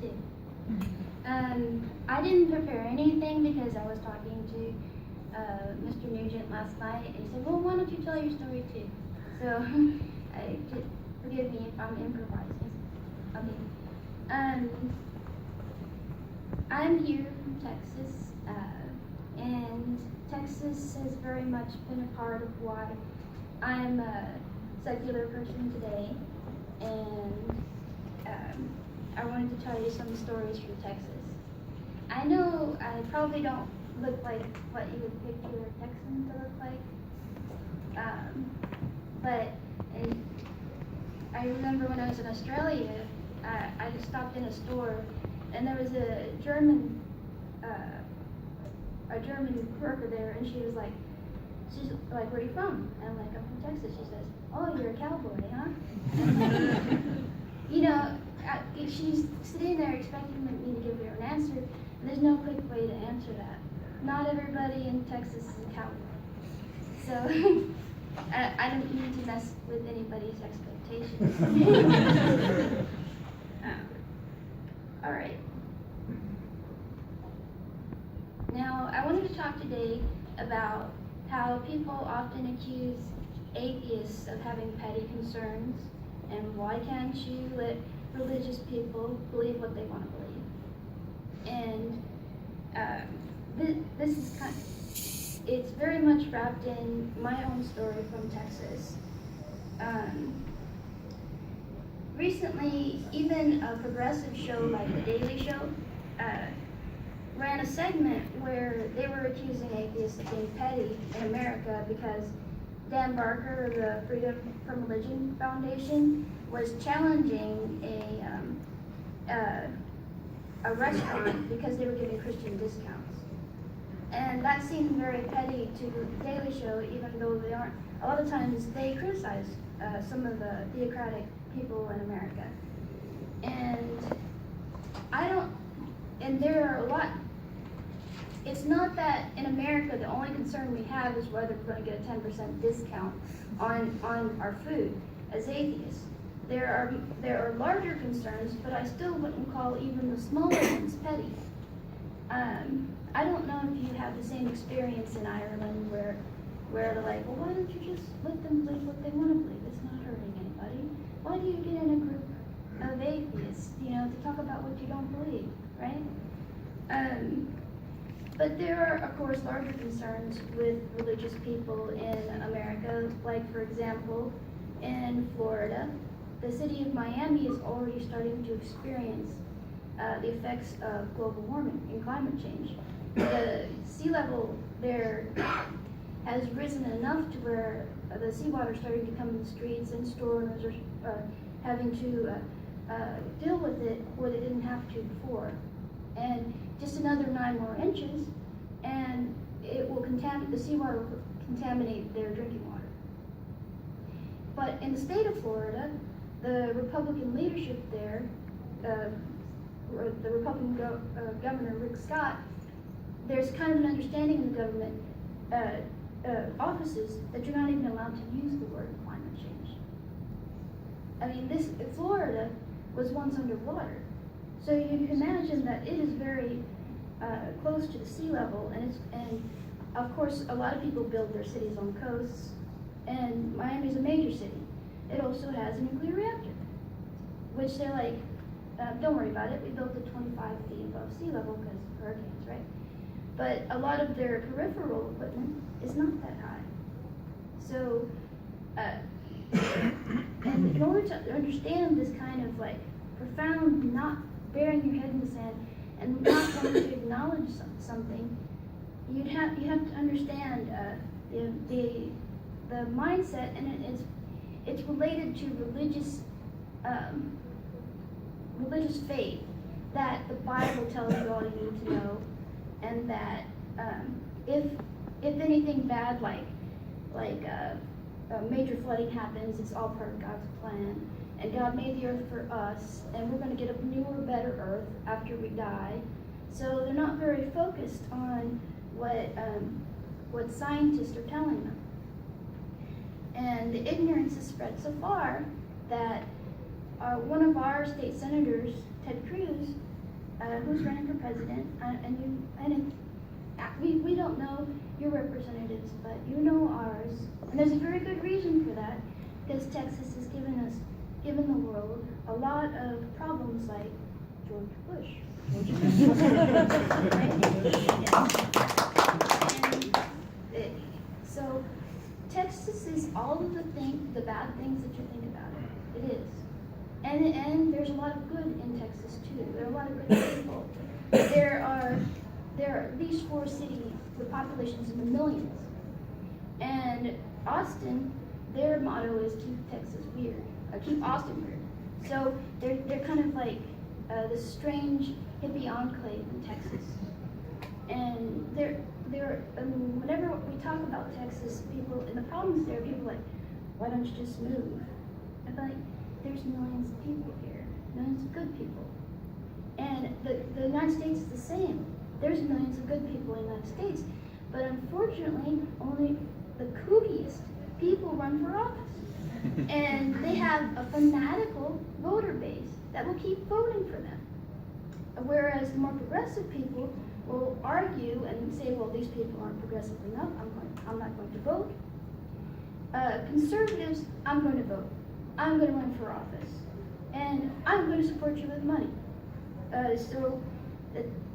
too. I didn't prepare anything because I was talking to Mr. Nugent last night, and he said, well, why don't you tell your story too? So, forgive me if I'm improvising. Okay. I'm here from Texas, and Texas has very much been a part of why I'm a secular person today, and I wanted to tell you some stories from Texas. I know I probably don't look like what you would picture a Texan to look like, and I remember when I was in Australia, I just stopped in a store, and there was a German worker there, and she's like, where are you from? And I'm like, I'm from Texas. She says, oh, you're a cowboy, huh? You know, she's sitting there expecting me to give her an answer, and there's no quick way to answer that. Not everybody in Texas is a cowboy. So, I don't need to mess with anybody's expectations. All right. Now, I wanted to talk today about how people often accuse atheists of having petty concerns, and why can't you let religious people believe what they want to believe. And this is it's very much wrapped in my own story from Texas. Recently, even a progressive show like The Daily Show ran a segment where they were accusing atheists of being petty in America because Dan Barker of the Freedom from Religion Foundation was challenging a restaurant because they were giving Christian discounts. And that seemed very petty to The Daily Show, even though they aren't. A lot of times they criticize some of the theocratic people in America. And there are a lot. It's not that in America the only concern we have is whether we're going to get a 10% discount on our food as atheists. There are larger concerns, but I still wouldn't call even the smaller ones petty. I don't know if you have the same experience in Ireland where they're like, well, why don't you just let them believe what they want to believe? It's not hurting anybody. Why do you get in a group of atheists, to talk about what you don't believe, right? But there are, of course, larger concerns with religious people in America. Like, for example, in Florida, the city of Miami is already starting to experience the effects of global warming and climate change. The sea level there has risen enough to where the seawater is starting to come in the streets, and store owners are having to deal with it where they didn't have to before. And just another 9 more inches, and it will the seawater will contaminate their drinking water. But in the state of Florida, the Republican leadership there, the Republican Governor Rick Scott, there's kind of an understanding in the government offices that you're not even allowed to use the word climate change. I mean, Florida was once underwater, so you can imagine that it is very close to the sea level, and of course a lot of people build their cities on coasts, and Miami is a major city. It also has a nuclear reactor, which they're like, don't worry about it, we built it 25 feet above sea level because of hurricanes, right? But a lot of their peripheral equipment is not that high. So, and in order to understand this kind of like profound, not burying your head in the sand and not wanting to acknowledge something, you have to understand the mindset, and it's related to religious faith, that the Bible tells you all you need to know, and that if anything bad like major flooding happens, it's all part of God's plan, and God made the earth for us, and we're going to get a newer, better earth after we die. So they're not very focused on what scientists are telling them. And the ignorance has spread so far that one of our state senators Ted Cruz, who's running for president, we don't know your representatives, but you know ours, and there's a very good reason for that, because Texas has given the world a lot of problems like George Bush. So Texas is all of the bad things that you think about it. It is. And there's a lot of good in Texas too. There are a lot of good people. There are these 4 cities with populations in the millions. And Austin, their motto is keep Texas weird, keep Austin weird. So they're kind of like this strange hippie enclave in Texas. And whenever we talk about Texas, people, and the problems there, people are like, why don't you just move? I'm like, there's millions of people here, millions of good people. And the United States is the same. There's millions of good people in the United States. But unfortunately, only the kookiest people run for office. And they have a fanatical voter base that will keep voting for them. Whereas the more progressive people will argue and say, well, these people aren't progressive enough, I'm not going to vote. Conservatives, I'm going to vote. I'm going to run for office. And I'm going to support you with money.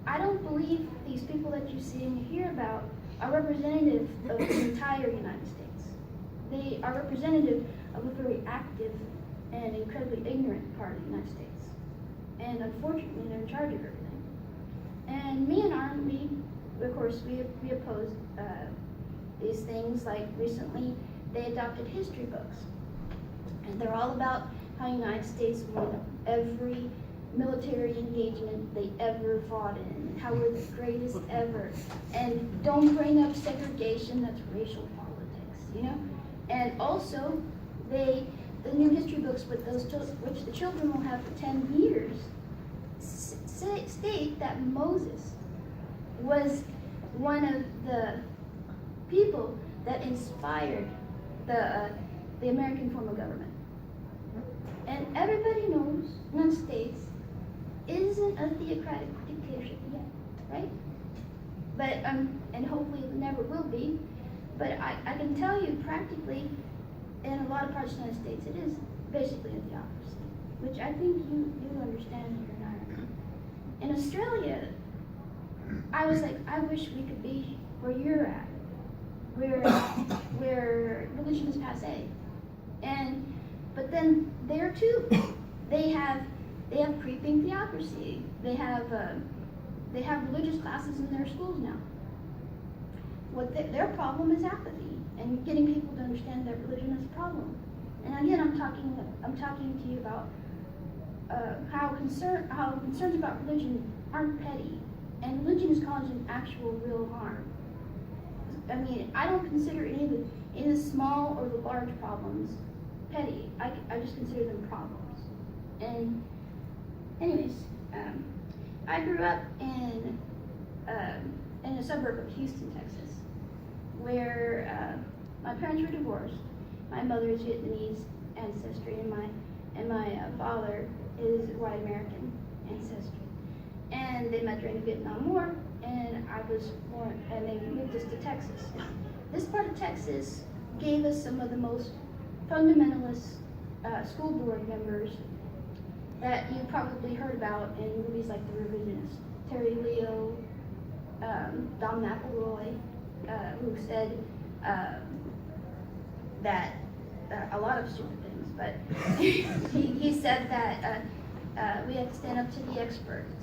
I don't believe these people that you see and you hear about are representative of the entire United States. They are representative of a very active and incredibly ignorant part of the United States. And unfortunately, they're in charge of everything. And me and Arn, of course, we oppose these things. Like recently, they adopted history books. And they're all about how the United States won every military engagement they ever fought in, how we're the greatest ever. And don't bring up segregation, that's racial politics, you know? And also, the new history books with which the children will have for 10 years state that Moses was one of the people that inspired the American form of government. And everybody knows the United States isn't a theocratic dictatorship yet, right? But and hopefully it never will be. But I can tell you practically, in a lot of parts of the United States, it is basically a theocracy, which I think you understand here in Ireland. In Australia, I was like, I wish we could be where you're at, where religion is passé. But then there too, they have creeping theocracy. They have religious classes in their schools now. Their problem is apathy and getting people to understand that religion is a problem. And again, I'm talking to you about how concerns about religion aren't petty, and religion is causing actual real harm. I mean, I don't consider any of the small or the large problems petty. I just consider them problems. And anyways, I grew up in a suburb of Houston, Texas, where my parents were divorced. My mother is Vietnamese ancestry, and my father is white American ancestry. And they met during the Vietnam War, and I was born, and they moved us to Texas. This part of Texas gave us some of the most fundamentalist school board members that you probably heard about in movies like The Revisionists. Terry Leo, Don McElroy, who said that a lot of stupid things, but he said that we have to stand up to the experts.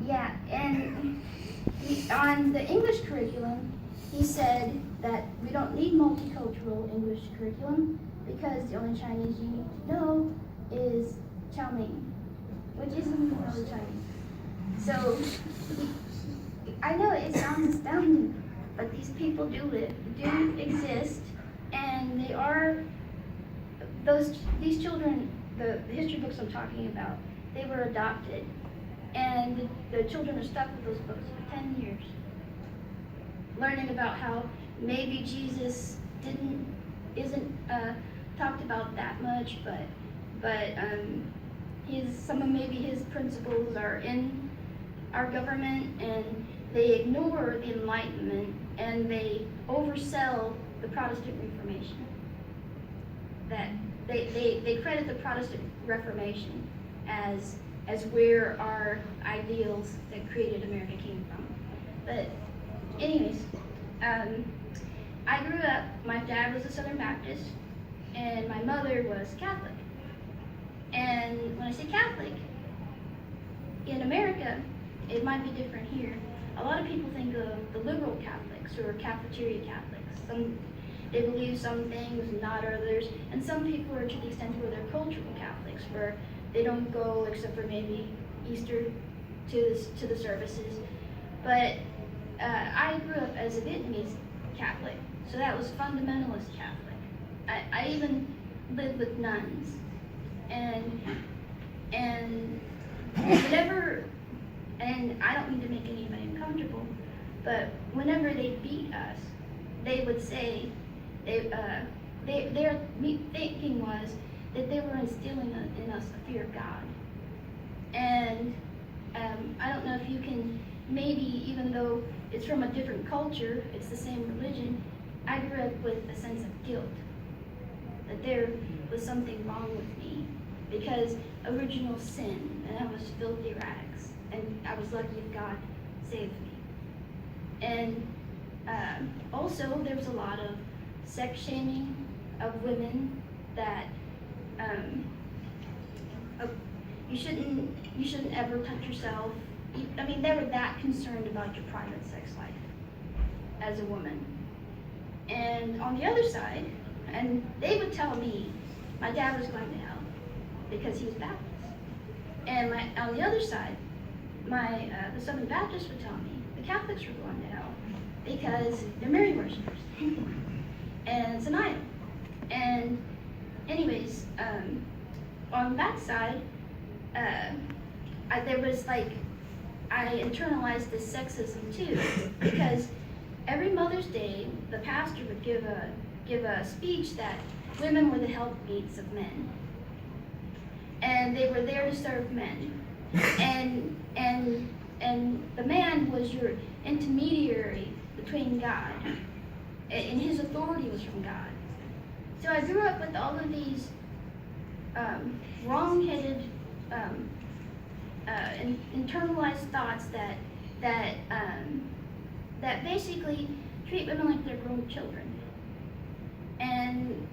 Yeah, and on the English curriculum, he said that we don't need multicultural English curriculum because the only Chinese you need to know is chow mein, which isn't really Chinese. So I know it sounds astounding, but these people do exist, and they are these children. The history books I'm talking about, they were adopted, and the children are stuck with those books for 10 years, learning about how maybe Jesus isn't talked about that much, but some of maybe his principles are in our government, and they ignore the Enlightenment and they oversell the Protestant Reformation. That they credit the Protestant Reformation as where our ideals that created America came from. But anyways, I grew up, my dad was a Southern Baptist and my mother was Catholic. And when I say Catholic, in America, it might be different here. A lot of people think of the liberal Catholics or cafeteria Catholics. They believe some things, not others, and some people are to the extent where they're cultural Catholics, where they don't go except for maybe Easter to the services. But I grew up as a Vietnamese Catholic, so that was fundamentalist Catholic. I even lived with nuns, and whenever, and I don't mean to make anybody uncomfortable, but whenever they beat us, they would say, their thinking was that they were instilling in us a fear of God. And I don't know if you can, maybe even though it's from a different culture, it's the same religion, I grew up with a sense of guilt, that there was something wrong with me, because original sin, and I was filthy rags, and I was lucky if God saved me. And also, there was a lot of sex shaming of women, that you shouldn't ever touch yourself. I mean, they were that concerned about your private sex life as a woman. And on the other side, and they would tell me my dad was going to hell because he was Baptist. And on the other side, the Southern Baptists would tell me the Catholics were going to hell because they're Mary worshipers. And it's an idol. And anyways, on that side, there was like, I internalized this sexism too, because every Mother's Day, the pastor would give a speech that women were the helpmeets of men, and they were there to serve men, and the man was your intermediary between God, and his authority was from God. So I grew up with all of these wrong-headed, internalized thoughts that basically treat women like they're grown children. And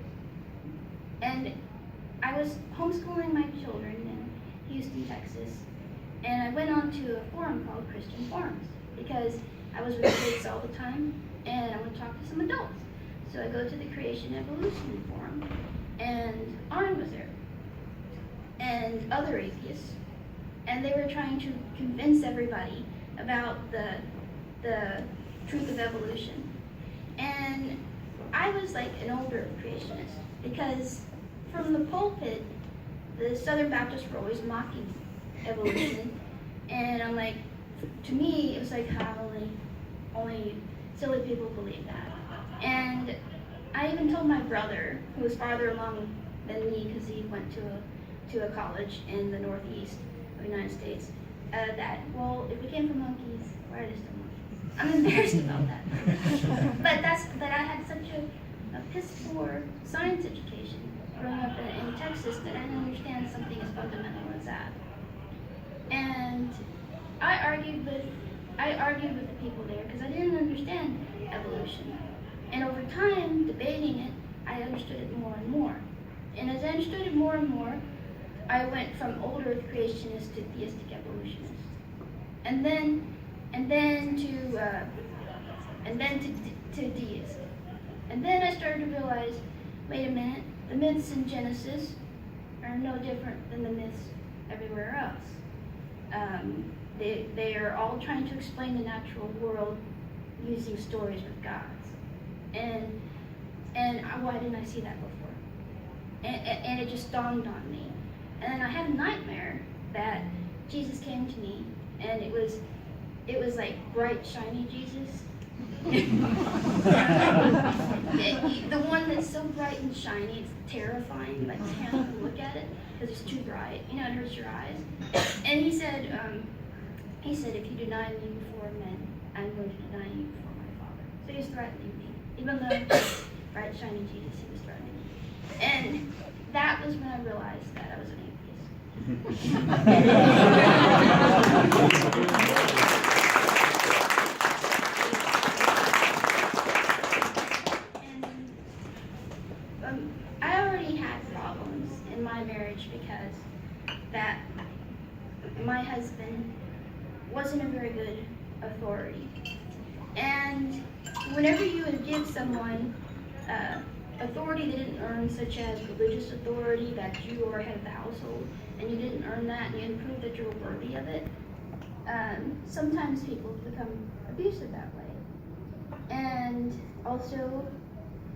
I was homeschooling my children in Houston, Texas, and I went on to a forum called Christian Forums because I was with kids all the time, and I would talk to some adults. So I go to the Creation Evolution Forum, and Arn was there, and other atheists, and they were trying to convince everybody about the truth of evolution. And I was like an older creationist, because from the pulpit, the Southern Baptists were always mocking evolution, and I'm like, to me, it was like how only silly people believe that. And I even told my brother, who was farther along than me because he went to a college in the northeast of the United States, that, well, if we came from monkeys, why are they still monkeys? I'm embarrassed about that. But I had such a piss poor science education growing up in Texas that I didn't understand something as fundamental as that. And I argued with the people there because I didn't understand evolution. And over time, debating it, I understood it more and more. And as I understood it more and more, I went from old Earth creationist to theistic evolutionist, and then to deist. And then I started to realize, wait a minute, the myths in Genesis are no different than the myths everywhere else. They are all trying to explain the natural world using stories with gods. And why didn't I see that before? And it just dawned on me. And then I had a nightmare that Jesus came to me, and it was like bright, shiny Jesus. The one that's so bright and shiny, it's terrifying, like you can't even look at it. because it's too bright. You know, it hurts your eyes. And he said, if you deny me before men, I'm going to deny you before my Father. So he was threatening me, even though bright, shiny Jesus, he was threatening me. And that was when I realized that I was an atheist. I already had problems in my marriage because that my husband wasn't a very good authority. And whenever you would give someone authority they didn't earn, such as religious authority, that you are head of the household, and you didn't earn that, and you didn't prove that you were worthy of it, sometimes people become abusive that way. And also,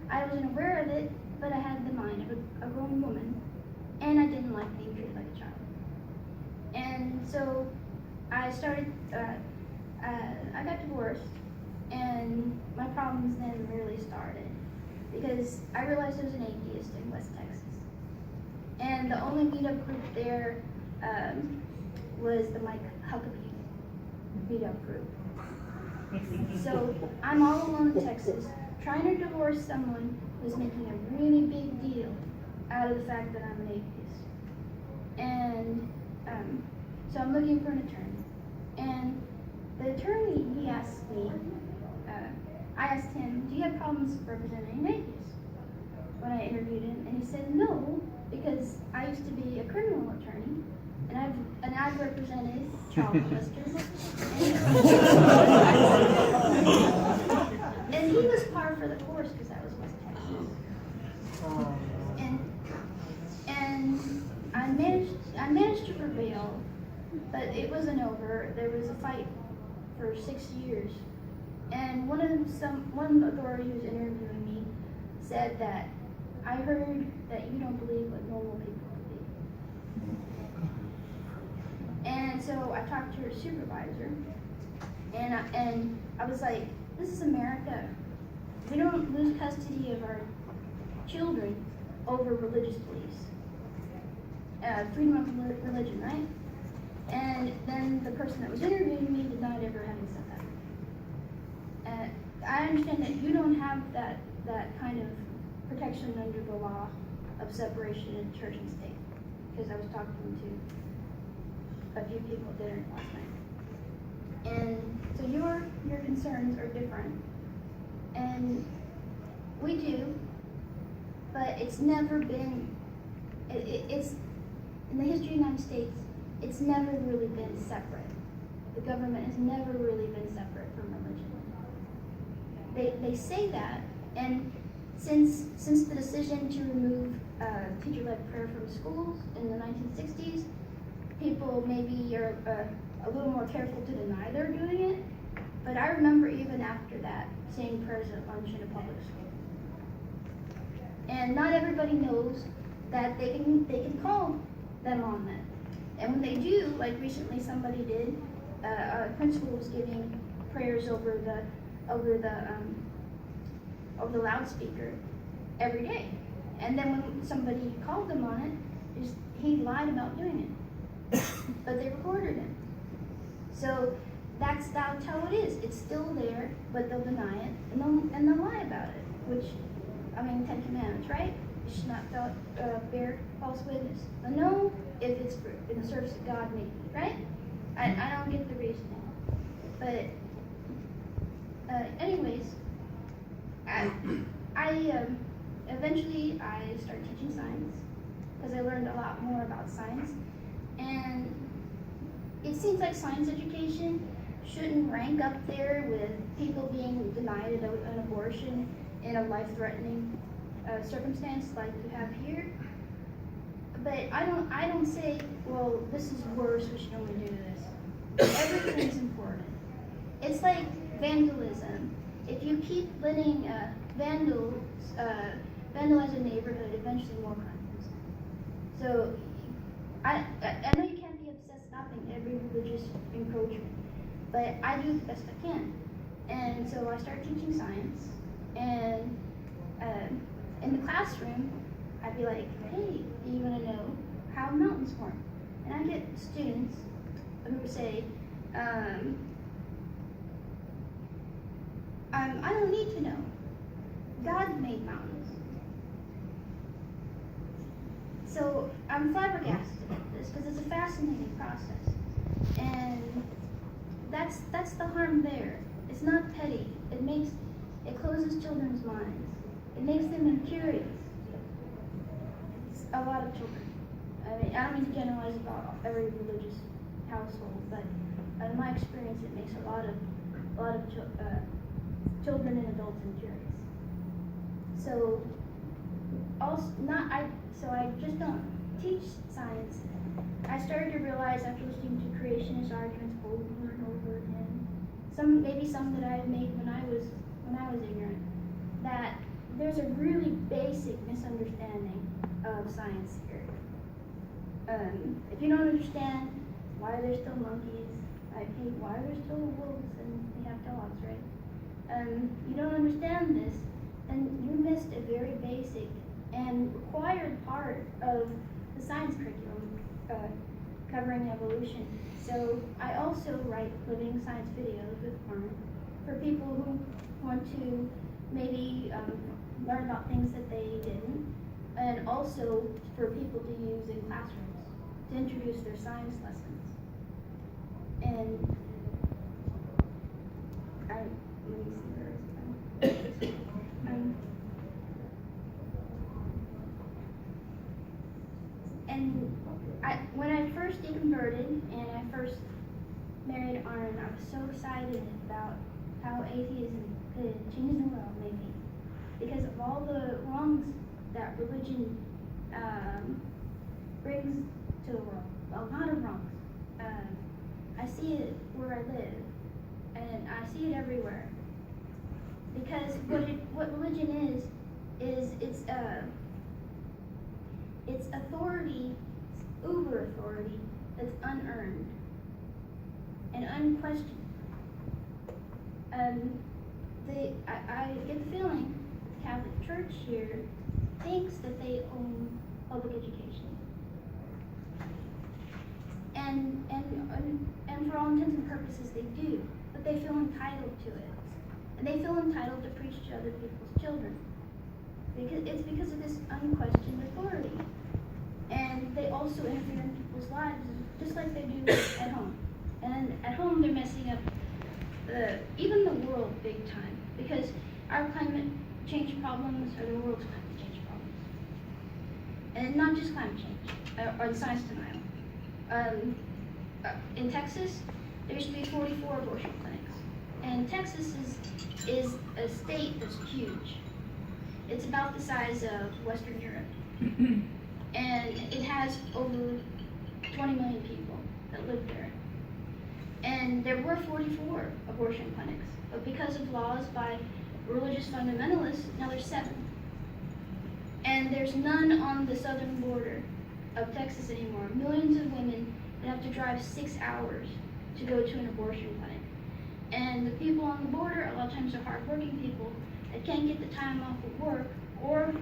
I wasn't aware of it, but I had the mind of a grown woman, and I didn't like being treated like a child. And so I started, I got divorced, and my problems then really started, because I realized I was an atheist in West Texas. And the only meetup group there was the Mike Huckabee meetup group. So I'm all alone in Texas, trying to divorce someone who's making a really big deal out of the fact that I'm an atheist. And so I'm looking for an attorney. And the attorney, he asked me, I asked him, do you have problems representing an atheist? When I interviewed him, and he said no, because I used to be a criminal attorney, and I've represented child molesters. And he was par for the course because I was West Texas. And I managed to prevail, but it wasn't over. There was a fight for 6 years. And one authority who was interviewing me said that I heard that you don't believe what normal people believe. And so I talked to her supervisor, and I was like, this is America. We don't lose custody of our children over religious beliefs. Freedom of religion, right? And then the person that was interviewing me denied ever having said that. I understand that you don't have that kind of protection under the law of separation of church and state, because I was talking to a few people at dinner last night. And so your concerns are different, and we do, but it's never been, it's in the history of the United States, it's never really been separate. The government has never really been separate from religion. They say that, and since the decision to remove teacher-led prayer from schools in the 1960s, people maybe are a little more careful to deny they're doing it. But I remember even after that, saying prayers at lunch in a public school. And not everybody knows that they can call them on that. And when they do, like recently somebody did, a principal was giving prayers over the loudspeaker every day. And then when somebody called them on it, he lied about doing it. But they recorded it. So that's how it is. It's still there, but they'll deny it, and they'll lie about it. Which, I mean, 10 Commandments, right? You should not bear false witness. I know if it's in the service of God, maybe, right? I don't get the reasoning. But anyways, eventually I started teaching science because I learned a lot more about science. And it seems like science education shouldn't rank up there with people being denied an abortion in a life-threatening circumstance like you have here. But I don't say, well, this is worse, we should only do this. Everything's important. It's like vandalism. If you keep letting vandals vandalize a neighborhood, eventually more crime comes. So I know you can't be obsessed stopping every religious encroachment, but I do the best I can. And so I started teaching science, and in the classroom, I'd be like, hey, do you want to know how mountains form. And I get students who say, I don't need to know. God made mountains. So I'm flabbergasted at this because it's a fascinating process. And that's the harm there. It's not petty. It closes children's minds. It makes them curious. It's a lot of children. I mean, I don't mean to generalize about every religious household, but in my experience, it makes a lot of children and adults curious. So I just don't teach science. I started to realize after listening to creationist arguments over and over again, maybe some that I had made when I was ignorant, that there's a really basic misunderstanding of science here. If you don't understand why are there still monkeys, why are there still wolves and we have dogs, right? You don't understand this, then you missed a very basic and required part of the science curriculum covering evolution. So I also write living science videos with Farm for people who want to maybe learn about things that they didn't, and also for people to use in classrooms to introduce their science lessons. And let me see where is it? When I first deconverted and I first married Arn, I was so excited about how atheism could change the world, maybe, because of all the wrongs that religion brings to the world. A lot of wrongs. I see it where I live, and I see it everywhere. Because what religion is it's authority, it's uber authority that's unearned and unquestioned. I get the feeling the Catholic Church here thinks that they own public education. And for all intents and purposes they do, but they feel entitled to it. And they feel entitled to preach to other people's children. It's because of this unquestioned authority. And they also interfere in people's lives, just like they do at home. And at home they're messing up even the world big time, because our climate change problems are the world's climate change problems. And not just climate change, or science denial. In Texas, there used to be 44 abortion clinics. And Texas is a state that's huge. It's about the size of Western Europe. And it has over 20 million people that live there. And there were 44 abortion clinics, but because of laws by religious fundamentalists, now there's 7. And there's none on the southern border of Texas anymore. Millions of women that have to drive 6 hours to go to an abortion clinic. And the people on the border a lot of times are hardworking people that can't get the time off of work or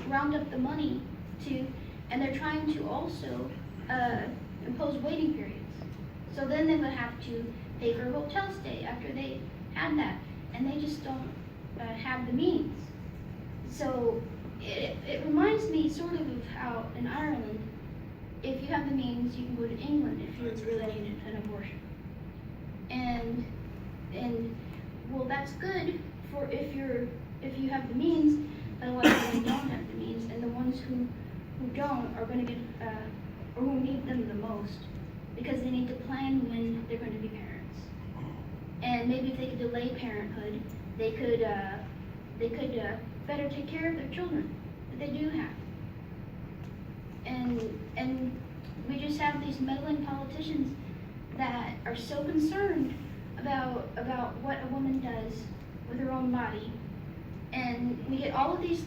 round up the money to, and they're trying to also impose waiting periods. So then they would have to pay for a hotel stay after they had that, and they just don't have the means. So it reminds me sort of how in Ireland, if you have the means, you can go to England if you really need an abortion. And well, that's good for if you have the means, but a lot of people don't have the means, and the ones who don't are going to get or who need them the most, because they need to plan when they're going to be parents. And maybe if they could delay parenthood, they could better take care of their children that they do have. And we just have these meddling politicians that are so concerned about what a woman does with her own body, and we get all of these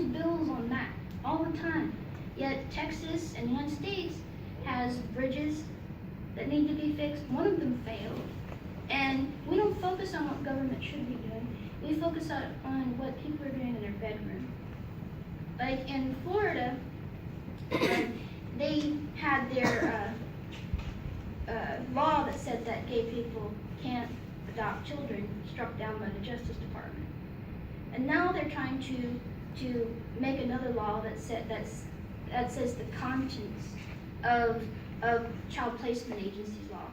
bills on that all the time. Yet Texas and the United States has bridges that need to be fixed. One of them failed, and we don't focus on what government should be doing. We focus on what people are doing in their bedroom. Like in Florida, They had their law that said that gay people can't adopt children struck down by the Justice Department. And now they're trying to make another law that says the conscience of child placement agencies law.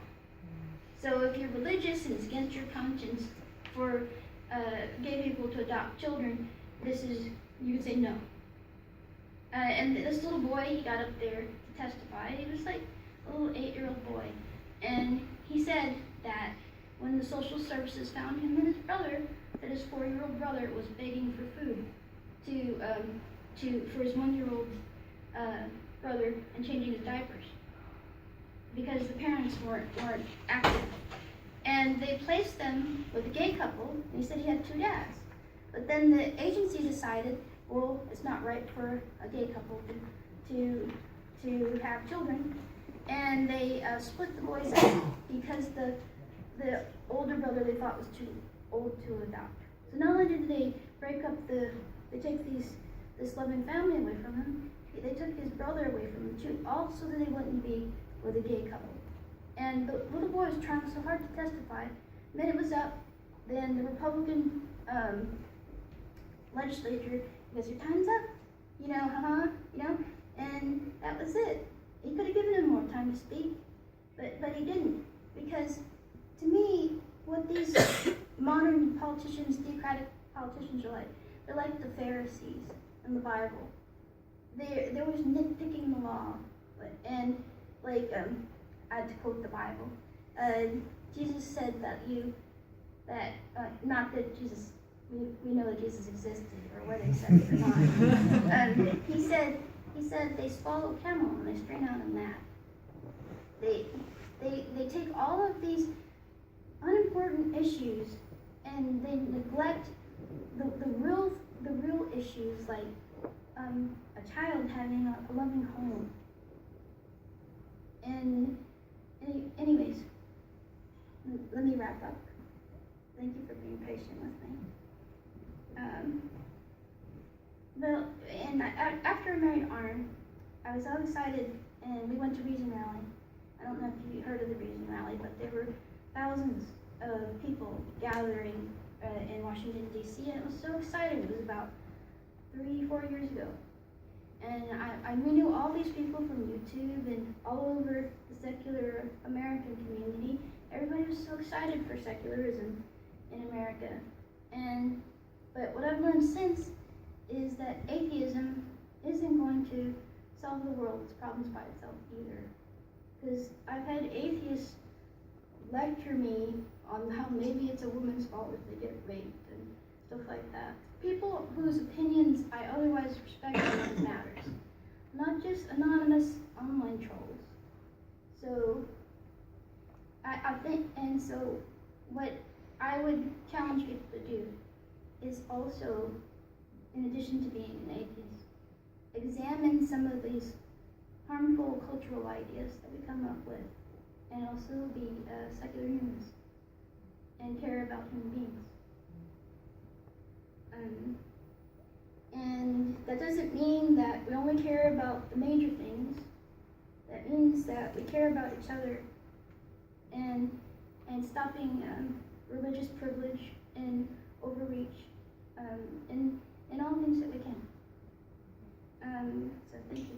So if you're religious and it's against your conscience for gay people to adopt children, you would say no. And this little boy, he got up there to testify. He was like a little 8-year-old boy, and he said that when the social services found him and his brother, that his 4-year-old brother was begging for food for his 1-year-old brother and changing his diapers because the parents weren't active. And they placed them with a gay couple, and he said he had 2 dads. But then the agency decided, well, it's not right for a gay couple to have children, and they split the boys up because the older brother they thought was too old to adopt. So not only did they they take this loving family away from him, they took his brother away from him too, all so that they wouldn't be with a gay couple. And the little boy was trying so hard to testify. Then it was up. Then the Republican legislature goes, "Your time's up." And that was it. He could have given him more time to speak, but he didn't. Because to me, what these modern politicians, theocratic politicians, are like, they're like the Pharisees in the Bible. They're always nitpicking the law, and like I had to quote the Bible. Jesus said not that Jesus. We know that Jesus existed, or whether he said it or not. He said they swallow a camel and they strain out a gnat. They take all of these unimportant issues and they neglect the real issues, like a child having a loving home. And anyways, let me wrap up. Thank you for being patient with me. After I married Arn, I was so excited, and we went to Reason Rally. I don't know if you heard of the Reason Rally, but there were thousands of people gathering in Washington, D.C., and it was so exciting. It was about 3-4 years ago. And we knew all these people from YouTube and all over the secular American community. Everybody was so excited for secularism in America. But what I've learned since is that atheism isn't going to solve the world's problems by itself either. Because I've had atheists lecture me on how maybe it's a woman's fault if they get raped and stuff like that. People whose opinions I otherwise respect on what matters, not just anonymous online trolls. So I think, and so what I would challenge people to do is also, in addition to being an atheist, examine some of these harmful cultural ideas that we come up with, and also be secular humans and care about human beings. And that doesn't mean that we only care about the major things. That means that we care about each other and stopping religious privilege and overreach in all things that we can. So thank you.